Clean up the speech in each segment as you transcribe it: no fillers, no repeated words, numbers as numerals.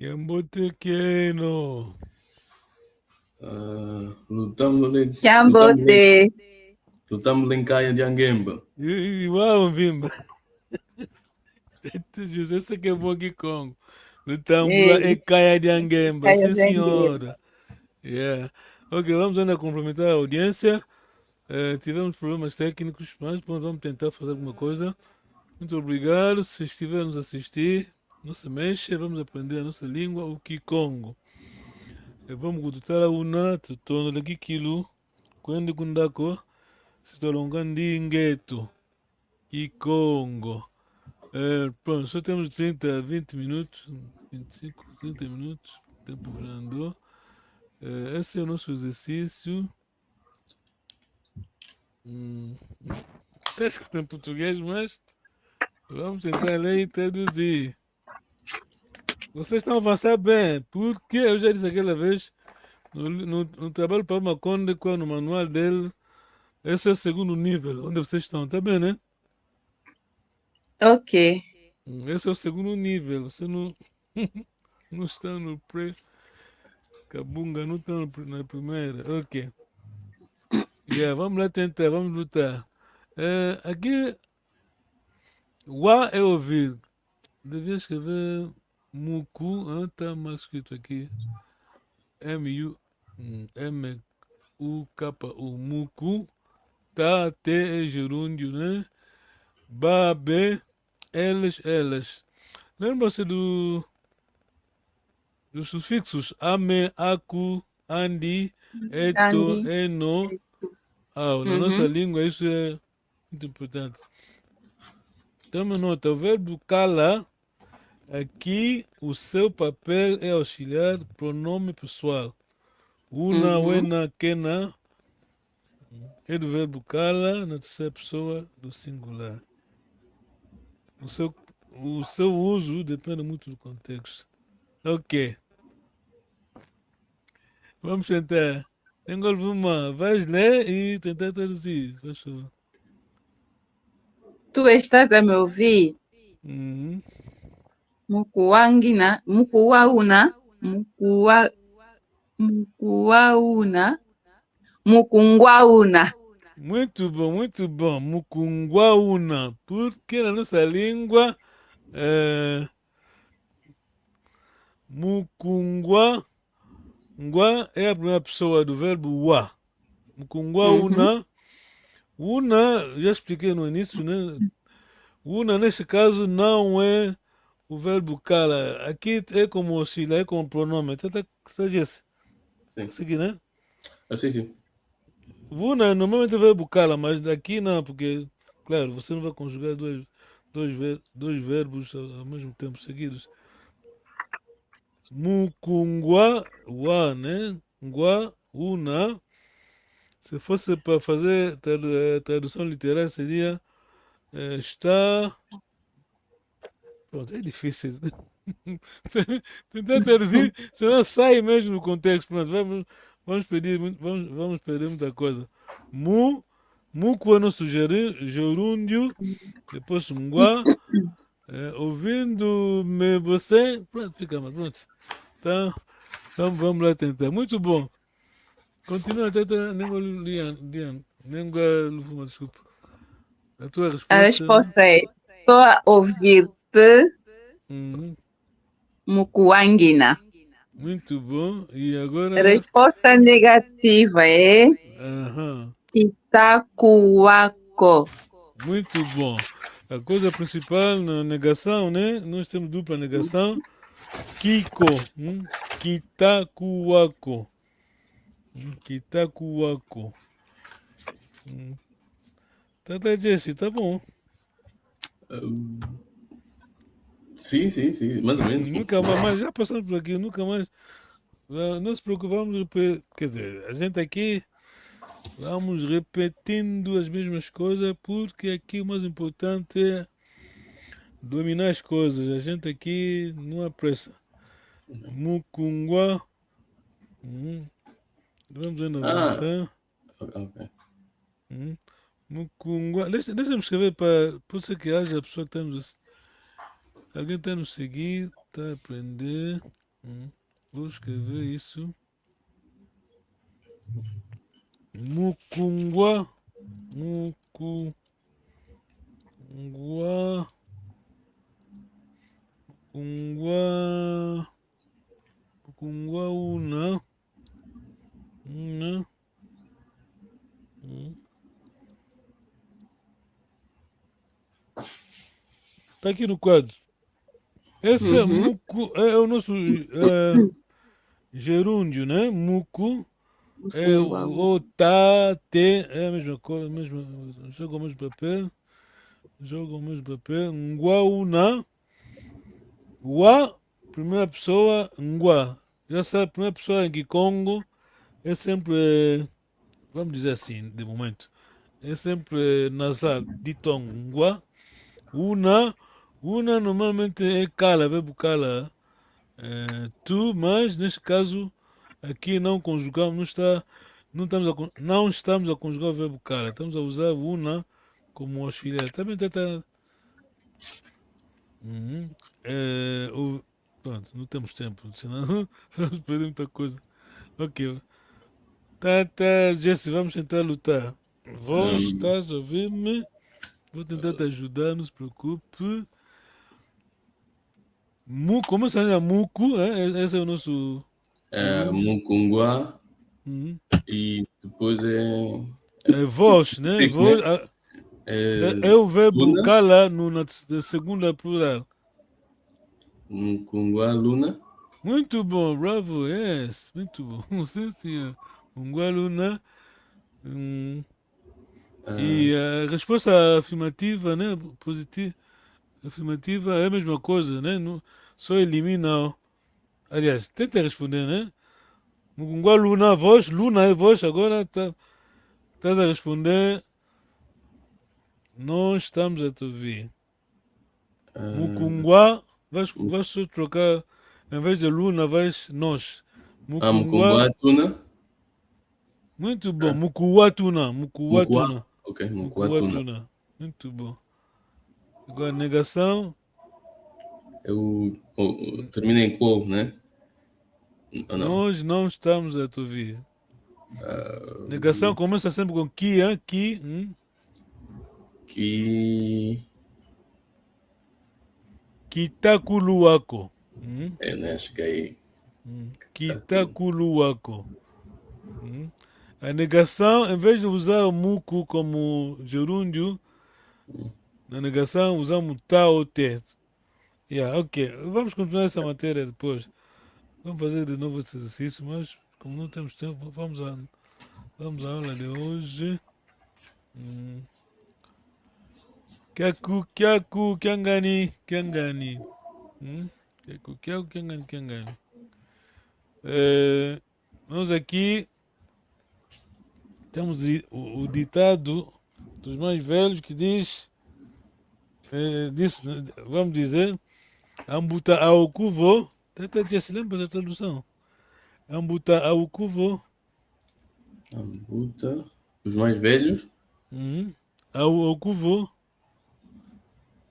Kiambotekeno. Kiambote. Lutamos em Caia de Anguemba. Uau, Vimba. José, você que é bom aqui Congo. Lutamos em Caia de Anguemba. Caia Sim, de Anguemba. senhora. Yeah. Ok, vamos ainda cumprimentar a audiência. Tivemos problemas técnicos, mas bom, vamos tentar fazer alguma coisa. Muito obrigado. Se estiver a nos assistir, não se mexa, vamos aprender a nossa língua, o Kikongo. Vamos gudutar a una, tutono daqui kilo, quando kundako, se tolongandi ingueto, Kikongo. Pronto, só temos 30, 20 minutos, 25, 30 minutos, o tempo já andou. Esse é o nosso exercício. Está escrito em português, mas vamos tentar ler e traduzir. Vocês estão avançando bem, porque eu já disse aquela vez, no trabalho para o Maconde, no manual dele, esse é o segundo nível, onde vocês estão, tá bem, né? Ok. Esse é o segundo nível, você não, não está no pré, Cabunga não está na primeira, ok. Yeah, vamos lá tentar, vamos lutar. Aqui, Wa é ouvir. Devia escrever Muku, está mal escrito aqui. M-U-K-U, Muku. Tá, T é gerúndio, né? Babe, elas. Lembra-se dos sufixos ame, aku, andi, eto, Andi. eno. Na nossa Uhum. língua isso é muito importante. Tome nota, o verbo cala, aqui o seu papel é auxiliar pronome pessoal. Una, Uhum. wena, kena é do verbo cala na terceira pessoa do singular. O seu uso depende muito do contexto. Ok. Vamos tentar. Engol Vuma, vais ler e tentar traduzir. Faz favor. Tu estás a me ouvir? Uhum. Mukuwauna, Mukungwauna. Muito bom, muito bom. Mukunguauna. Porque na nossa língua, Mukungwa, ngwa é a primeira pessoa do verbo wa. Uhum. Mukunguauna. Una, já expliquei no início, né? Una, neste caso, não é o verbo cara. Aqui é como auxiliar, é como pronome. Tá, Jesse? Sim. Seguir, né? Sim. Una normalmente é o verbo cara, mas aqui não, porque, claro, você não vai conjugar dois verbos ao mesmo tempo seguidos. Mukungwa, wa, né? Ngwa, una. Se fosse para fazer tradução literária, seria está. Pronto, é difícil. Tentar traduzir, senão sai mesmo do contexto. Pronto, vamos perder muita coisa. Muco é nosso gerúndio, depois Mngua, ouvindo-me você, pronto, fica mais pronto. Tá, então vamos lá tentar. Muito bom. Continua, tenta, língua Lufuma, desculpa. A tua A resposta, né? resposta é: estou a ouvir-te, Mukuangina. Muito bom. E agora, A resposta negativa é aham. Itacuaco. Muito bom. A coisa principal na negação, né? Nós temos dupla negação. Kiko. Kitakuwako. Kitakuwako. Tá, Jesse, tá bom. Sim, mais ou menos. Nunca mais, já passamos por aqui, nunca mais. Não se preocupe, vamos repetir. Quer dizer, a gente aqui vamos repetindo as mesmas coisas, porque aqui o mais importante é dominar as coisas. A gente aqui não há pressa. Mukungwa. Vamos avançar. Ok. Mukungwa. Deixa-me escrever para. Pode que haja a pessoa que está nos. Alguém está a nos seguir, está a aprender. Vou escrever isso. Mukungwa. Mukungwa. Mukungwa. Mukungwa una. Una. Tá aqui no quadro. Esse é muku, é o nosso gerúndio, né? Muku é o tá, te, é a mesma coisa, joga o mesmo papel. Joga o mesmo papel. Nguauna. Wa, primeira pessoa, ngua. Já sabe, primeira pessoa em Kikongo é sempre, vamos dizer assim, de momento, é sempre nasal, ditongo, ngua. Una, una normalmente é cala, verbo cala. Tu, mas neste caso aqui não conjugamos, não estamos a conjugar o verbo cala, estamos a usar una como auxiliar. Também está. Pronto, não temos tempo, senão vamos perder muita coisa. Ok. Tá, Jesse, vamos tentar lutar. Vós, estás a ouvir-me? Vou tentar te ajudar, não se preocupe. Começa a Muku, esse é o nosso. Mukungwa Uhum. e depois é. É voz, né? Fixo, Voz, né? é o verbo Luna. cala na segunda plural. Mukungwa Luna. Muito bom, bravo, yes. Muito bom. Sim, senhor. Luna. E a resposta afirmativa, né? Positiva, afirmativa é a mesma coisa, né? Só elimina. Aliás, tenta responder, né? Mukungwa Luna, voz, Luna é voz, agora estás a responder. Nós estamos a te ouvir. Mukungwa, vais só trocar, em vez de Luna, vais nós. Mukungwa Tuna. Muito bom. Mukuwatuna. Mukuwatuna. Ok, Mukuwatuna. Mukuwatuna. Muito bom. Agora, negação. Termina em quo, né? Ou não? Nós não estamos a te ouvir. Negação começa sempre com ki, hein? Ki. Kitakuluwako. Né? Acho que aí. Kitakuluwako. A negação, em vez de usar o muku como gerúndio, na negação usamos ta ou te. Ok. Vamos continuar essa matéria depois. Vamos fazer de novo esse exercício, mas como não temos tempo, vamos à aula de hoje. Kyaku, kyangani. Kyaku, kyangani. Nós aqui temos o ditado dos mais velhos que diz, vamos dizer, ambuta ao cuvo. Já se lembra da tradução? Ambuta ao cuvo. Ambuta. Os mais velhos. Ao cuvo.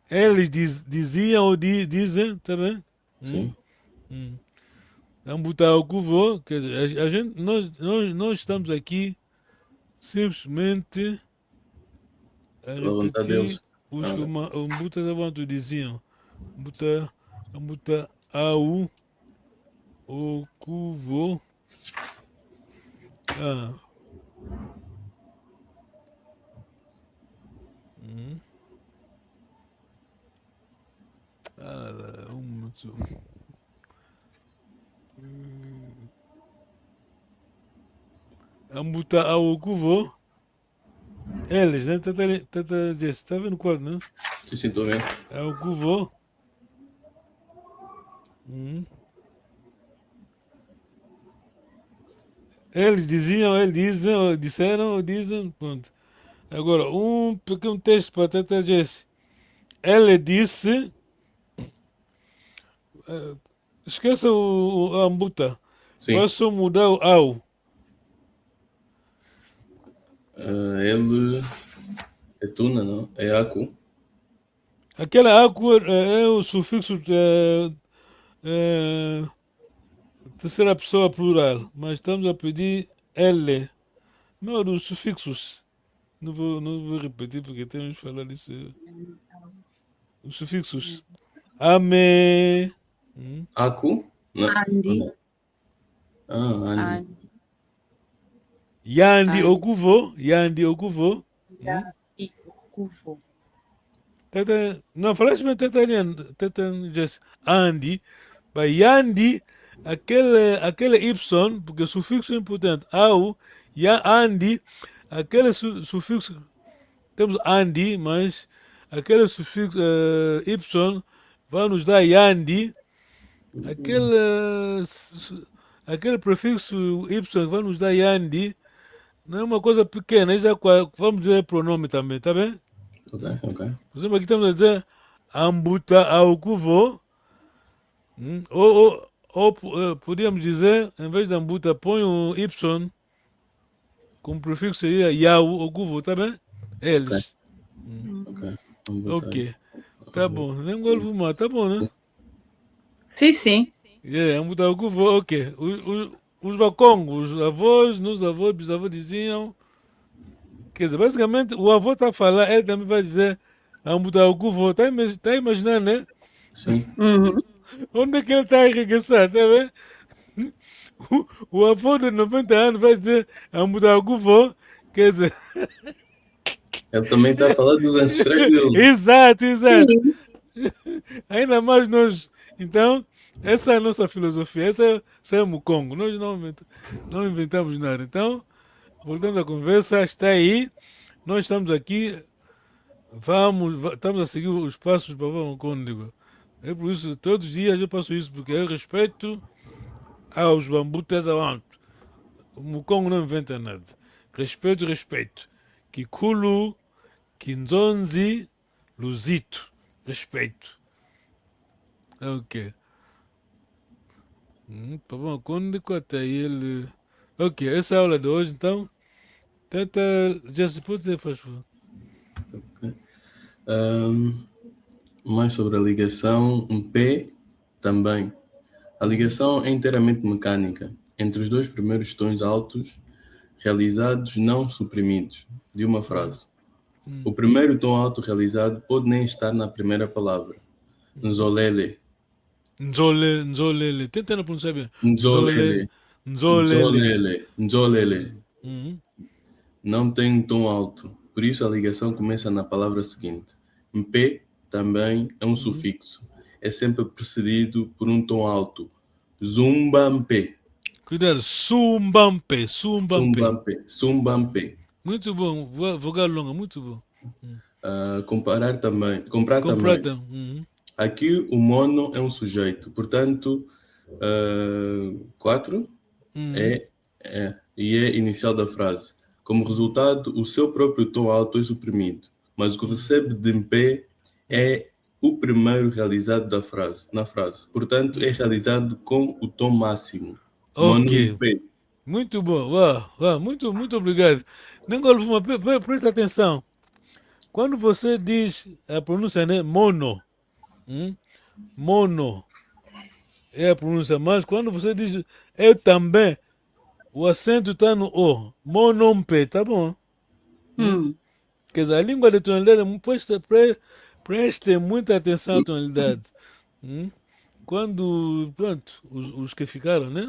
Eles diziam ou dizem, tá bem? Sim. Ambuta ao cuvo. Quer dizer, nós estamos aqui simplesmente a repetir os que ambutas avant diziam. Ambuta ao cuvo. Ambuta ao cuvo. Eles, né? Tá vendo qual, né? Sim, estou vendo. Ao cuvo. Eles diziam, disseram, dizem, pronto. Agora, um pequeno texto para Tata Jesse. Ela disse. Esqueça o ambuta. Sim. Vai só mudar o ao. Ele é tuna, não? É aku. Aquela aku é o sufixo terceira pessoa plural, mas estamos a pedir L. Não, dos sufixos. Não vou repetir porque temos que falar disso. Os sufixos. Ame. Aku? Não. Andi. Andi. Andi. Yandi Andi. okuvo. Yandi okuvo. E Okuvo. Tata, não, falaste bem, Tata, just Andi. Mas Yandi, aquele Y, porque sufixo é importante. Au, Andi, aquele sufixo, temos Andi, mas aquele sufixo Y vai nos dar Yandi. Aquele prefixo Y vai nos dar Yandi. Não é uma coisa pequena, isso é, vamos dizer pronome também, tá bem? Ok. Por exemplo, aqui estamos a dizer Ambuta Aukuvo. Ou podíamos dizer, em vez de Ambuta, põe um Y como prefixo seria Yau Okuvo, tá bem? Eles. Ok. Ok. Tá bom. Língua Lvuma, tá bom, né? Sim. Yeah, Ambuta Aukuvo, ok. Os bacongos, os avós, nos avós, bisavós diziam. Quer dizer, basicamente, o avô está a falar, ele também vai dizer Ambuta Aukuvo. Tá imaginando, né? Sim. Uhum. Onde é que ele está a arregaçar, tá vendo? O avô de 90 anos vai dizer Ambuta Aukuvo. Quer dizer, Ele também está a falar dos ancestrais dele. exato. Sim. Ainda mais nós. Então, essa é a nossa filosofia, essa é o Mukongo. Nós não inventamos nada. Então, voltando à conversa, está aí. Nós estamos aqui, estamos a seguir os passos do Papa Mukongo. É por isso, todos os dias eu faço isso, porque eu respeito aos bambutas aonde. O Mukongo não inventa nada. Respeito. Kikulu, Kinzonzi, Luzito. Respeito. Ok. Papa Mukongo até aí ele. Ok, essa é a aula de hoje, então. Tenta. Já se pode dizer, faz favor. Mais sobre a ligação, um P também. A ligação é inteiramente mecânica, entre os dois primeiros tons altos, realizados não suprimidos, de uma frase. O primeiro tom alto realizado pode nem estar na primeira palavra. Nzolele. Nzolele. Tenta não pronunciar bem. Nzolele. Nzolele. Não tem um tom alto, por isso a ligação começa na palavra seguinte. Mp também é um sufixo, é sempre precedido por um tom alto. Zumbampe. Cuidado, Sumbampe. Muito bom, vogal longa, muito bom. Comprar também. Aqui o mono é um sujeito, portanto, 4 e é inicial da frase. Como resultado, o seu próprio tom alto é suprimido, mas o que recebe de MP é o primeiro realizado na frase. Portanto, é realizado com o tom máximo. Ok. Mono P. Muito bom. Uau, muito obrigado. Nengolfuma, presta atenção. Quando você diz a pronúncia, né? Mono. Mono é a pronúncia, mas quando você diz eu também, o acento está no O. Monompe, tá bom? Quer dizer, a língua de tonalidade, preste muita atenção à tonalidade. Quando, pronto, os que ficaram, né?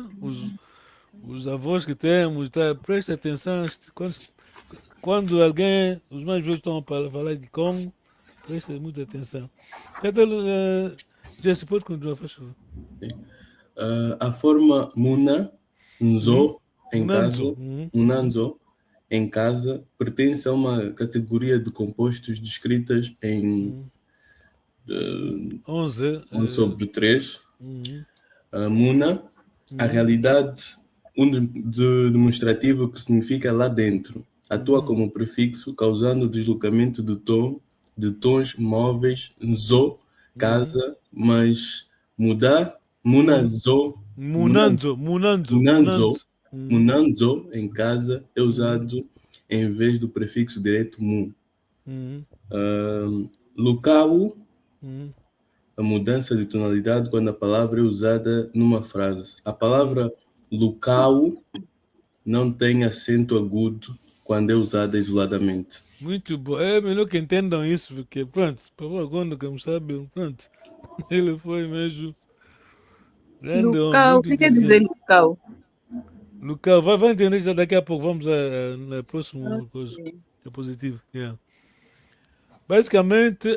Os avós que temos, tá? Preste atenção. Quando alguém, os mais velhos estão a falar de Congo, preste muita atenção. Jesse, pode continuar, faz favor. A forma Muna, Nzo, em casa, Munanzo, em casa, pertence a uma categoria de compostos descritas em 11 sobre 3. Muna, a realidade demonstrativa que significa lá dentro. Atua como prefixo, causando o deslocamento de tons móveis, Nzo, casa, mas mudar, Munanzo, em casa, é usado em vez do prefixo direto mu. Local, a mudança de tonalidade quando a palavra é usada numa frase. A palavra local não tem acento agudo quando é usada isoladamente. Muito bom. É melhor que entendam isso, porque, pronto, por favor, quando que não sabe, pronto. Ele foi mesmo grande homem, Local, o muito que quer dizer inteligente. local? Lucas, vai entender já daqui a pouco. Vamos na próxima coisa. Ok. É positivo. Yeah. Basicamente,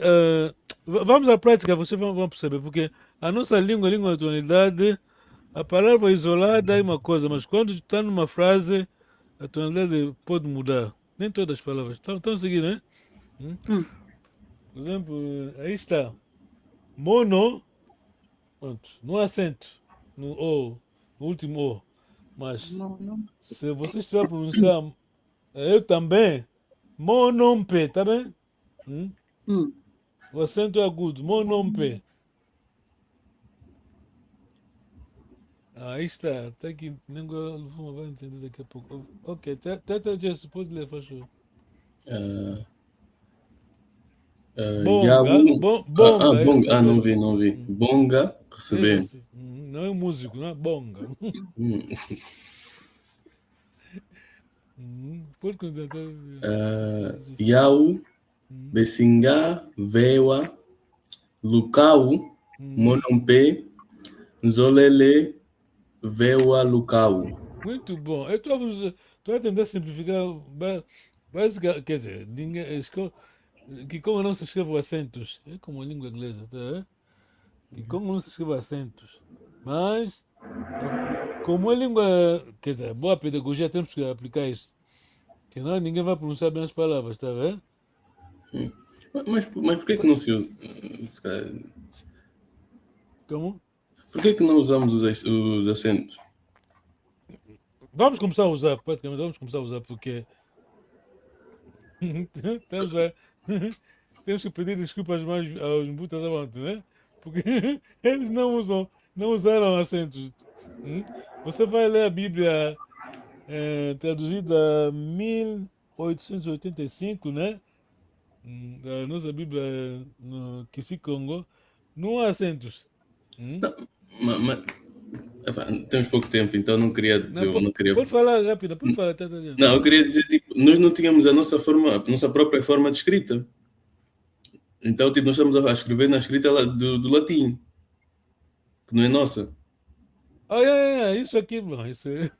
vamos à prática, vocês vão perceber, porque a nossa língua, a língua da tonalidade, a palavra isolada é uma coisa, mas quando está numa frase, a tonalidade pode mudar. Nem todas as palavras. Estão seguindo, né? Hum. Por exemplo, aí está. Mono, pronto, no acento, no O, no último O. Mas Não, não. se você estiver a pronunciar, eu também, monompe, tá bem? Hum. O acento é agudo, monompe. Aí está, até que língua vai entender daqui a pouco. Ok, Teta Jess, pode ler, faz favor. Bonga, Yabu, bonga, bonga, receber. não vi. Bonga, É receber. você. Não é músico, não é bonga. Hum. Pode continuar. Yau, Besinga, Vewa, Lukau, Monompe, Nzolele, Vewa, Lukau. Muito bom. Eu estou a tentar simplificar. Basicamente, quer dizer, que como não se escreve acentos, é como a língua inglesa, tá? Que como não se escreve acentos. Mas, como a língua, quer dizer, boa pedagogia, temos que aplicar isso. Senão ninguém vai pronunciar bem as palavras, tá vendo? Mas por que que não se usa? Se calhar, Como? por que que não usamos os acentos? Vamos começar a usar, praticamente, vamos começar a usar, porque temos, temos que pedir desculpas mais aos Mbutas Avantes, né? Porque eles não usaram acentos. Você vai ler a Bíblia traduzida em 1885, né? A nossa Bíblia no Kisi-Congo, não há acentos. Não, mas, epá, temos pouco tempo, então não queria Não, dizer, não queria. pode falar rápido, pode falar, tá dizendo. Não, eu queria dizer, tipo, nós não tínhamos a nossa forma, a nossa própria forma de escrita. Então, tipo, nós estamos a escrever na escrita do latim, que não é nossa. Ah, isso aqui, bom, isso é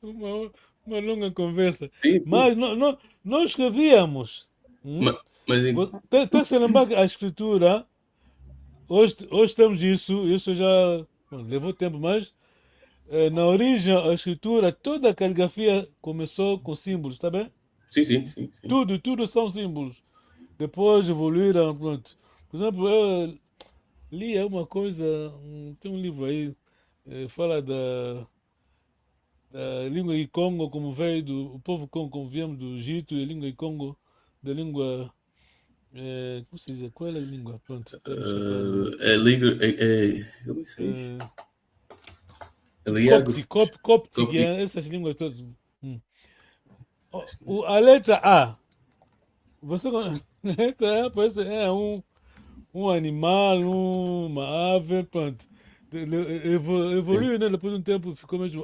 uma, uma longa conversa. Sim, sim. Mas não escrevíamos. Mas, mas Tem que se lembrar que a escritura, hoje temos isso já bom, levou tempo, mas na origem, a escritura, toda a caligrafia começou com símbolos, tá bem? sim, sim, sim, sim. Tudo são símbolos. Depois evoluíram, pronto. Por exemplo, eu li uma coisa, tem um livro aí, fala da língua de Congo, como veio o povo Congo, como viemos do Egito, e a língua de Congo, da língua, como se diz, qual é a língua? Pronto, está me escapando. É liga, como é que se diz? Eh, É Coptic, Coptic. essas línguas todas. A letra A, você, a letra A parece um animal, uma ave, pronto. Evoluiu, né? Depois de um tempo ficou mesmo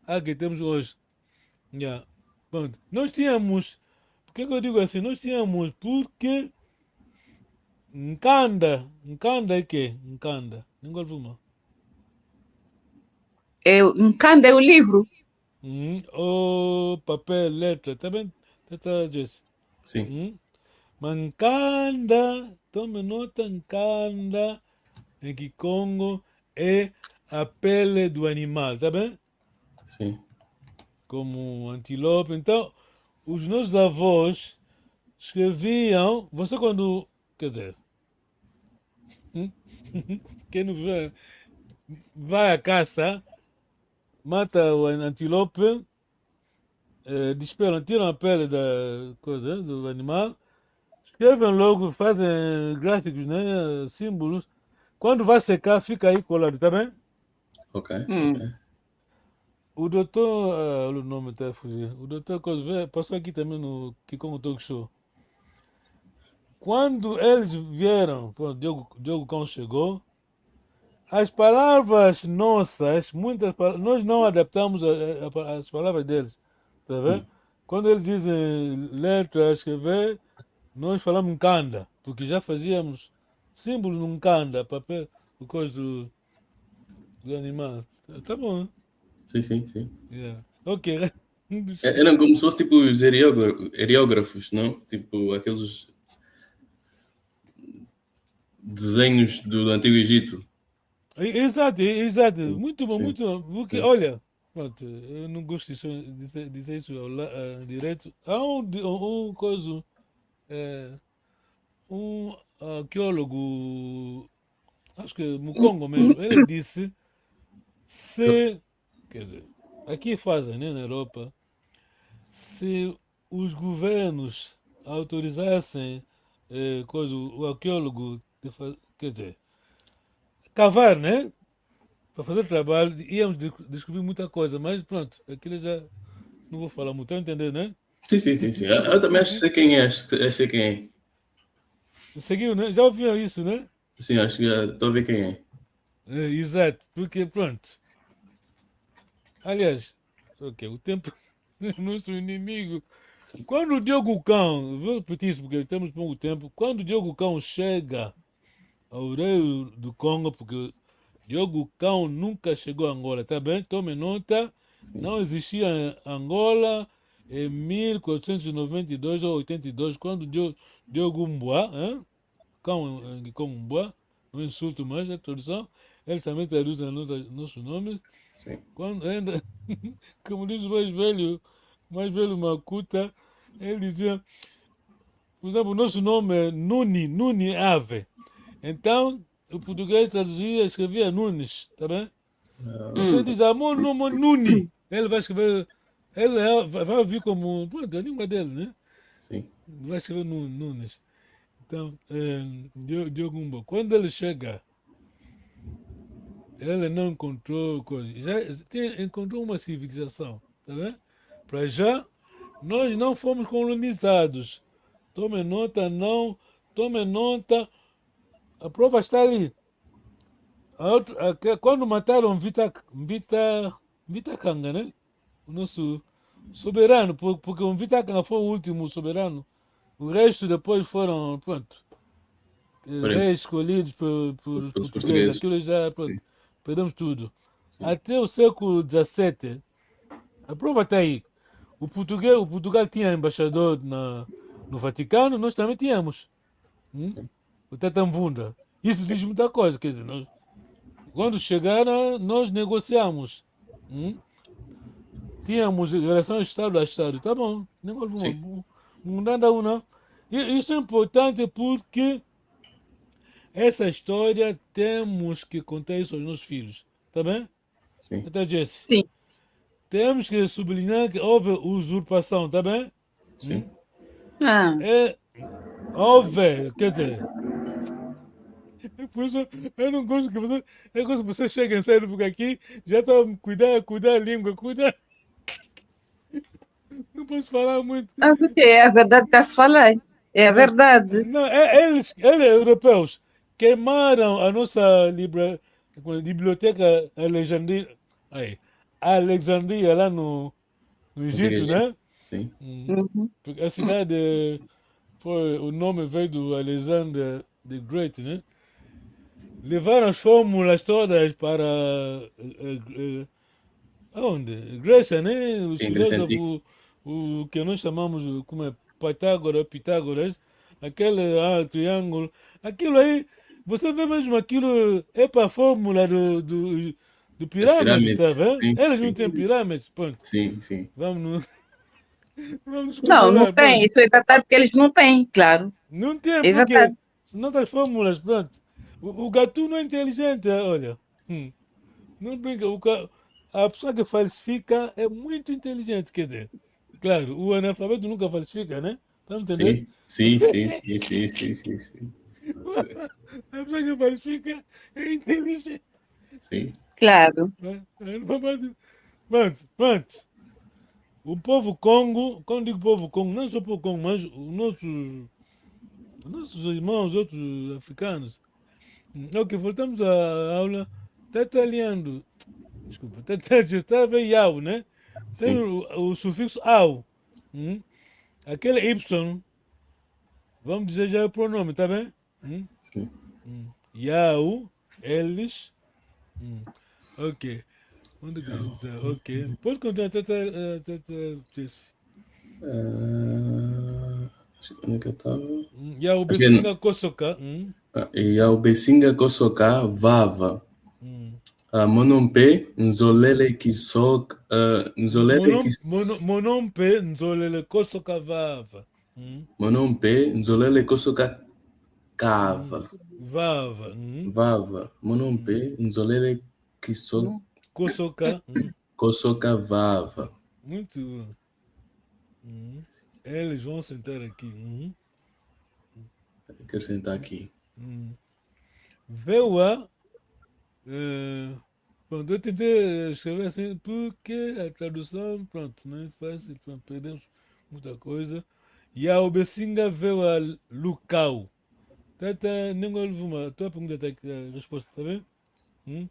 a que temos hoje. Yeah. Pronto. Nós tínhamos, por que eu digo assim? Nós tínhamos porque Nkanda é quê? Nkanda. Ninguém ouviu. Nkanda é o livro. O papel, letra, tá bem? Tá, Jesse? Sim, Mas Nkanda, tome nota, Nkanda, em Kikongo, é a pele do animal, tá bem? sim. Como antilope. Então, os nossos avós escreviam, você quando, quer dizer, quem não vai à caça, mata o antilope, despelam, tiram a pele da coisa, do animal, escrevem logo, fazem gráficos, né, símbolos. Quando vai secar, fica aí colado, tá bem? Ok, Hum. ok. O doutor, o nome está a fugir, o doutor Cosvé passou aqui também no Kikongo Talk Show. quando eles vieram, pronto, Diogo Cão chegou, as palavras nossas, muitas palavras, nós não adaptamos as palavras deles, tá vendo? Quando eles dizem letra, escrever, nós falamos Nkanda, porque já fazíamos símbolo no Nkanda, papel, o coisa do animal. Tá bom, né? Sim. Yeah. Ok. Eram como se fosse tipo os heriógrafos, não? Tipo aqueles desenhos do Antigo Egito. Exato. Sim, Muito bom, sim, muito bom. Porque, sim. olha, pronto, eu não gosto dizer isso direto. Há um coisa, é, um arqueólogo, acho que no Congo mesmo, ele disse, se, quer dizer, aqui fazem, né, na Europa, se os governos autorizassem o arqueólogo, quer dizer, cavar, né? Para fazer trabalho, íamos descobrir muita coisa, mas pronto, aquilo já não vou falar muito, tá entendendo, né? Sim. Eu também acho que sei quem é, acho que sei quem é. Seguiu, né? Já ouviu isso, né? Sim, acho que já estou a ver quem é. Exato, porque pronto. Aliás, ok, o tempo é nosso inimigo. Quando o Diogo Cão, vou repetir isso porque temos pouco tempo, quando o Diogo Cão chega ao rei do Congo, porque Diogo Cão nunca chegou a Angola, tá bem? Tome nota, Sim, não existia Angola em 1492 ou 82, quando Diogo Mboa, hein? Cão como Mboa, não insulto mais a tradução, eles também traduzem nossos nomes. sim. Quando ainda, como diz o mais velho Makuta, ele dizia, por exemplo, o nosso nome é Nuni Ave. Então, o português traduzia, escrevia Nunes, tá bem? Você Hum. diz, amor, nome Nuni. Ele vai escrever, vai ouvir como, pronto, a língua dele, né? Sim. Vai escrever Nunes. Então, Diogo Mbo, quando ele chega, ele não encontrou coisa, já encontrou uma civilização, tá vendo? Para já, nós não fomos colonizados. Tome nota, não, tome nota, a prova está ali. Quando mataram Vita Kanga, né? O nosso soberano, porque o Vita Kanga foi o último soberano. O resto depois foram, pronto, Porém, reis escolhidos pelos pelos portugueses. portugueses. Aquilo já, Sim, pronto, perdemos tudo. sim. Até o século XVII, a prova está aí. O Portugal tinha embaixador no Vaticano, nós também tínhamos. Hum? O Tatamvunda. Isso diz muita coisa, quer dizer, quando chegaram, nós negociamos. Hum? Tínhamos relações Estado a Estado. Tá bom, Sim, não nada não. E isso é importante porque essa história temos que contar isso aos nossos filhos. Tá bem? sim, Então, Jesse, Sim. temos que sublinhar que houve usurpação, tá bem? Hum? sim. Ah, É, houve, quer dizer, por isso eu não gosto que você. Eu gosto que você chegue em sério, porque aqui já está cuidar a língua, cuidar. Não posso falar muito. mas o quê? É a verdade que se fala. É a Não, verdade. não eles, europeus, queimaram a nossa biblioteca Alexandria lá no Antiga Egito, Egito. né? Sim, Uhum. Porque a cidade foi, o nome veio do Alexander the Great, né? Levaram as fórmulas todas para aonde? Grécia, né? Os sim, Grécia Antiga. filósofos, o que nós chamamos como é Pitágoras, aquele triângulo, aquilo aí, você vê mesmo aquilo, é para a fórmula do Das pirâmide, tá pirâmides. vendo? Sim, Eles não sim, têm pirâmide, pronto, sim. vamos, vamos nos Não comparar, tem. pronto. Isso é verdade que eles não têm, claro. Não tem, É porque verdade. senão as fórmulas, pronto. O gatuno é inteligente, olha. Não brinca, a pessoa que falsifica é muito inteligente, quer dizer. Claro, o analfabeto nunca falsifica, né? Tá me entendendo? Sim. A pessoa que falsifica é inteligente. Sim, Claro. Né? Pronto. O povo Congo, quando digo povo Congo, não só o povo Congo, mas nossos irmãos, outros africanos. Ok, voltamos à aula. Está lendo. Desculpa, está bem Yao, né? Tem Sim. o sufixo ao. Aquele Y, vamos dizer já é o pronome, tá bem? Sim. Yao, eles. Ok. Onde é que a gente está? Ok. Pode continuar, Jesse. Onde é que eu estava? Yao Acho que é no- Bessinga Kosoka. E ao Besinga Kosoka Vava. Hum. Monompe, Nzolele Kisok, Nzolele Monompe Nzolele Kosoka Vava. Monompe, Nzolele Kosoka Kava. Vava. Vava. Monompe, Nzolele Kisok Kosoka. Kosoka Vava. Muito bom. Eles vão sentar aqui. Eu quero sentar aqui. Veua. Pronto, eu tentei escrever assim, porque a tradução, pronto, não é fácil, pronto, perdemos muita coisa. E a Obesinga veio a Lucau. Ninguém ouviu uma. Tua pergunta está aqui, a resposta, está bem?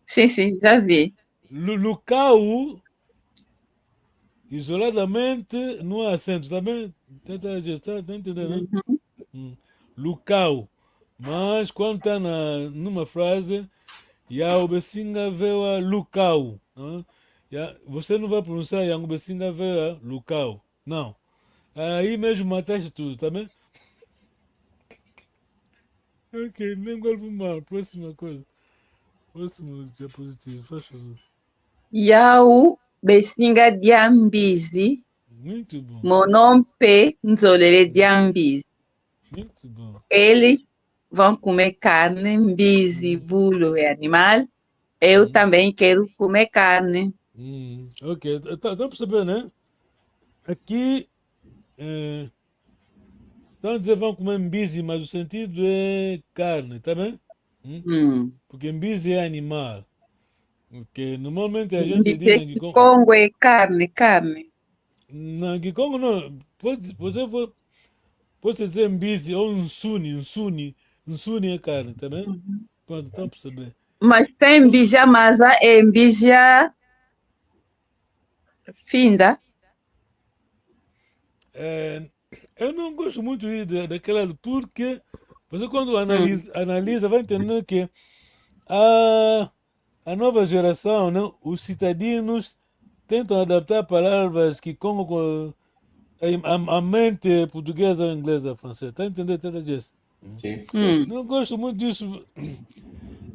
Sim, já vi. Lucau, isoladamente, não há acento, está bem? Está entendendo, né? Lucau. Mas quando está numa frase, Yaobesinga veio a Lucau. Você não vai pronunciar Yaobesinga veio a Lucau. Não. Aí mesmo mataste tudo, tá bem? Ok, nem guardo mal. Próxima coisa. Próximo diapositivo, faz favor. Yau Besinga Diambizi, Muito bom. Monompe Nzolele Diambizi. Muito bom. Eles vão comer carne, mbizi, bulo é animal. Eu também quero comer carne. Ok, tá percebendo, né? Aqui, estão a dizer vão comer mbizi, mas o sentido é carne, tá bem? Porque mbizi é animal. Porque normalmente a gente diz Mbizi Congo é carne. na Congo não. Pode dizer mbizi ou nsuni é carne, tá bem? Pronto, estão a perceber. Mas tem mbizia masa e mbizia finda. Eu não gosto muito daquela porque você quando analisa vai entender que a nova geração, né, os cidadãos tentam adaptar palavras que com a mente portuguesa ou inglesa, francesa. Tá entendendo, Tata Jess? Sim. Não gosto muito disso.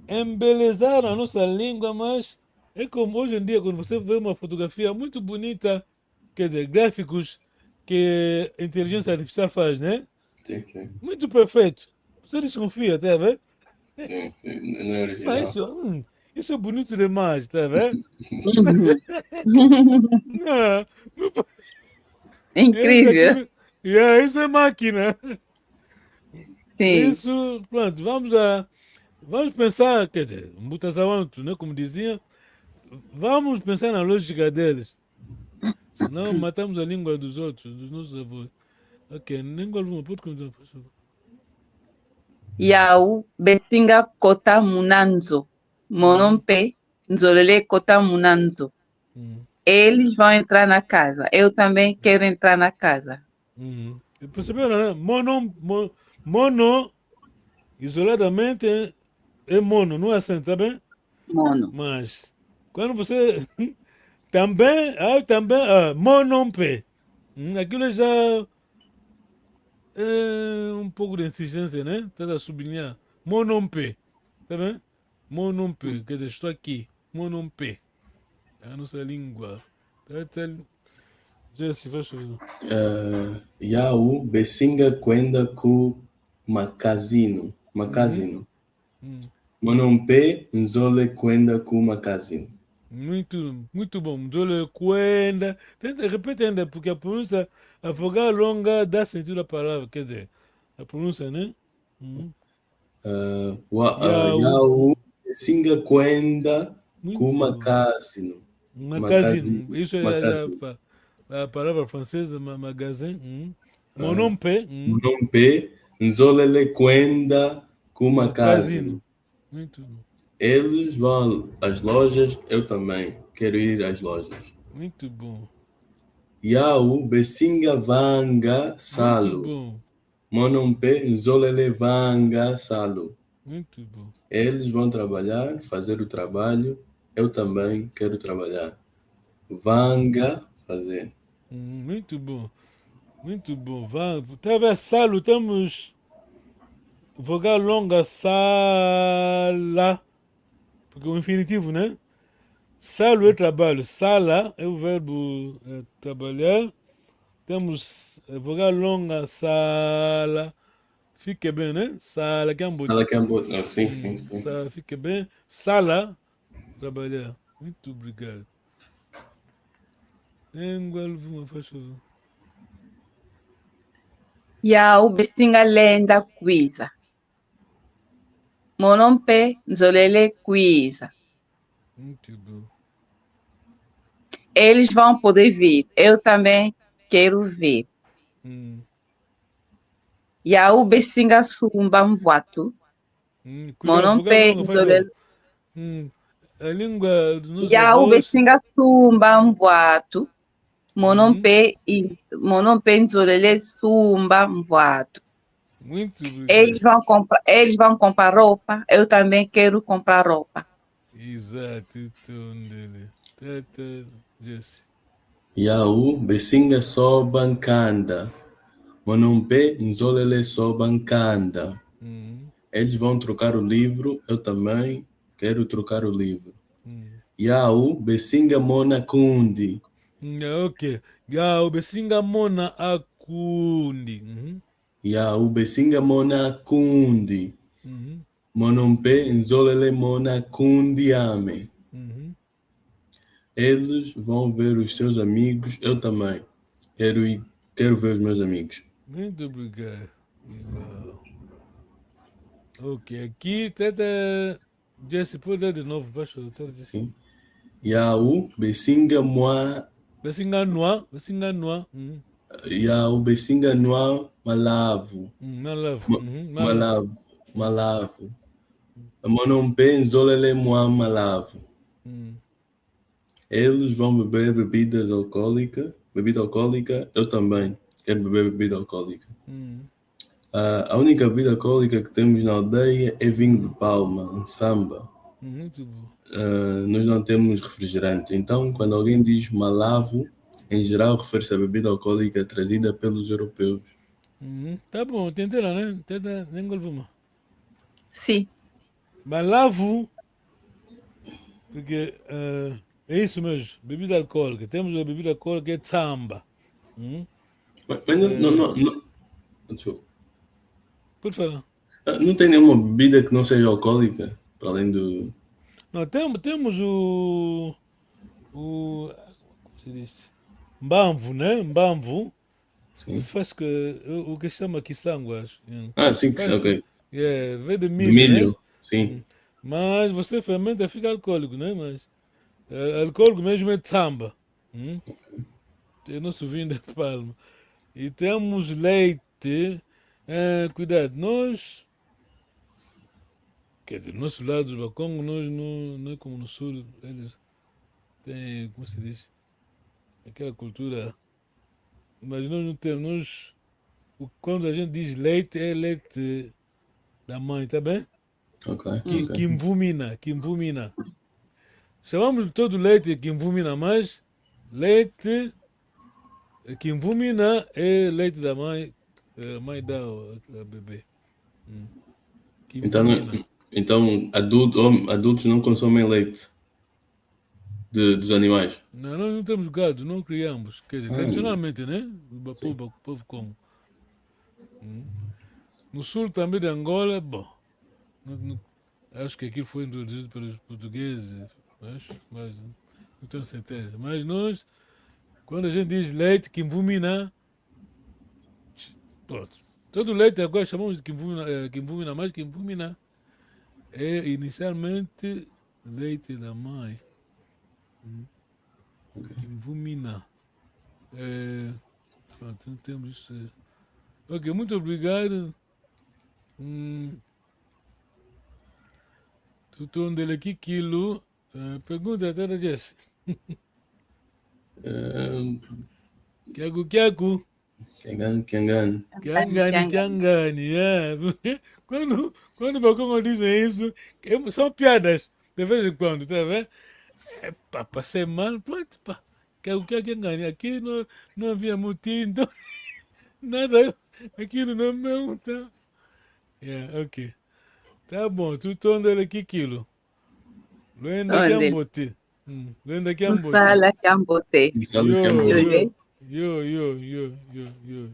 Embelezaram a nossa língua, mas é como hoje em dia, quando você vê uma fotografia muito bonita, quer dizer, gráficos que a inteligência artificial faz, né? Sim. Muito perfeito. Você desconfia, tá vendo? Sim. Não é Mas original. isso é bonito demais, tá vendo? Uhum. Não, Incrível. isso é máquina. Sim. Isso, pronto, vamos pensar, quer dizer, mutazawantu, né, como dizia, vamos pensar na lógica deles. Senão matamos a língua dos outros, dos nossos avós. Ok, nem alguma, pode continuar, por favor. Yau Besinga Kota Munanzo. Monompe Nzolele Kota Munanzo. Eles vão entrar na casa. Eu também quero entrar na casa. Perceberam, né? Mono, isoladamente, é mono, não é acento, tá bem? Mono. Mas, quando você também, monompe. Aquilo já é um pouco de insistência, né? Está a sublinhar. Monompe. Tá bem? Monompe. Quer dizer, estou aqui. Monompe. É a nossa língua. Jesse, faz favor. Yau Besinga Kwenda Ku Makazino. Monompe Nzole Kwenda Ku Makazino. Muito bom. Mzole Kwenda. Repete ainda, porque a pronúncia, a vogal longa dá sentido à palavra. Quer dizer, a pronúncia, né? Yau Besinga Kwenda Ku Muito bom. Makazino. Magazine. Isso é Makazino. a palavra francesa, magazine. Monompe. Monompe Nzolele Kwenda Kuma Casino. Kazi. Muito bom. Eles vão às lojas, eu também quero ir às lojas. Muito bom. Yau Besinga Vanga Muito Salo. bom. Monompe Nzolele Vanga Salo. Muito bom. Eles vão trabalhar, fazer o trabalho, eu também quero trabalhar. Vanga, fazer. Muito bom. Muito bom. Talvez salo, temos vogal longa, sala. Porque é o infinitivo, né? Salo é trabalho. Sala é o verbo trabalhar. Temos vogal longa, sala. Fique bem, né? Sala, que é um Sala Cambo. Sim, sim, sim. fique bem. Sala, trabalhar. Muito obrigado. Tenho alguma, faz favor. Yau besinga lenda kwiza. Monompe nzolele kwiza. Muito bom. Eles vão poder vir. Eu também quero ver. Yau besinga sumba mvoatu. Cuidado, vogal Monompe longa, faz favor. nzolele. A língua dos nossos Yau avós. besinga sumba mvoatu. Hum, Monompe nzolele sumba mvoatu. Muito obrigado. Eles vão comprar roupa. Eu também quero comprar roupa. Exato, o tom dele. Jesse. Yau Besinga So Bancanda. Monompe Nzolele So Bancanda. Eles vão trocar o livro, eu também quero trocar o livro. Yau Besinga Mona Kundi. Ok. Ya, ubesinga mona akundi. Yau Besinga Mona Kundi. Monompe Nzolele Mona Kundi Ame. Eles vão ver os seus amigos, eu também. Quero ver os meus amigos. Muito obrigado. Uau. Ok, aqui tenta. Jesse, pode dar de novo, baixo. Sim. Yau Besinga Moa. Besinga noa, besinga noa. Yau Besinga Noa Malavu. Malav. Malav. Malavu. Malavu. Monompe Nzolele Moa Malavu. Eles vão beber bebidas alcoólicas. Bebida alcoólica, eu também quero beber bebida alcoólica. A única bebida alcoólica que temos na aldeia é vinho de palma, em samba. Muito bom. Nós não temos refrigerante. Então, quando alguém diz malavo, em geral refere-se à bebida alcoólica trazida pelos europeus. Tá bom, tenta lá, né? Tenta, nem golfuma. Sim. Malavo, porque é isso mesmo, bebida alcoólica. Temos a bebida alcoólica que é samba. Mas não. Desculpa. Pode falar. Não tem nenhuma bebida que não seja alcoólica, para além do. Não, temos o. Como se diz? Mbamvu, né? Mbamvu. Sim. Isso faz que. O que chama quiçango, acho. Sim, Faz, ok. vem de De milho, né? milho, sim. Mas você fermenta fica alcoólico, né? Mas alcoólico mesmo é samba. É nosso vinho de palma. E temos leite. Cuidado, nós. Quer dizer, no nosso lado do Bacongo, nós não é como no sul, eles têm, como se diz, aquela cultura. Mas nós não temos, quando a gente diz leite, é leite da mãe, tá bem? Ok. Quimvumina. Chamamos de todo leite quimvumina, mas leite, quimvumina é leite da mãe, a mãe dá ao bebê. Então, Quimvumina. então adultos não consomem leite dos animais. Não, nós não temos gado, não criamos. Quer dizer, tradicionalmente, né? O povo come. No sul também de Angola, bom, acho que aquilo foi introduzido pelos portugueses, mas não tenho certeza. Mas nós, quando a gente diz leite, quimvumina, pronto. Todo leite agora chamamos de quimvumina, mas quimvumina é inicialmente leite da mãe. Quimvumina. Pronto, não temos. Ok, muito obrigado. Tu tondele aqui quilo. Pergunta até da Jess. Kiagu. Kiangani. Kiangani. Quando o Bacon dizem isso, são piadas. De vez em quando, tá vendo? Passei mal, pronto, pá. Kiangani. Aqui não havia motivo, então nada. Aquilo não é meu, então. Ok. Tá bom, tu tondele aqui quilo. Luenda Onde? Kiambote. Luenda Kiambote. Fala que ambote. Fala que é Yo, amor. Yo, yo, yo.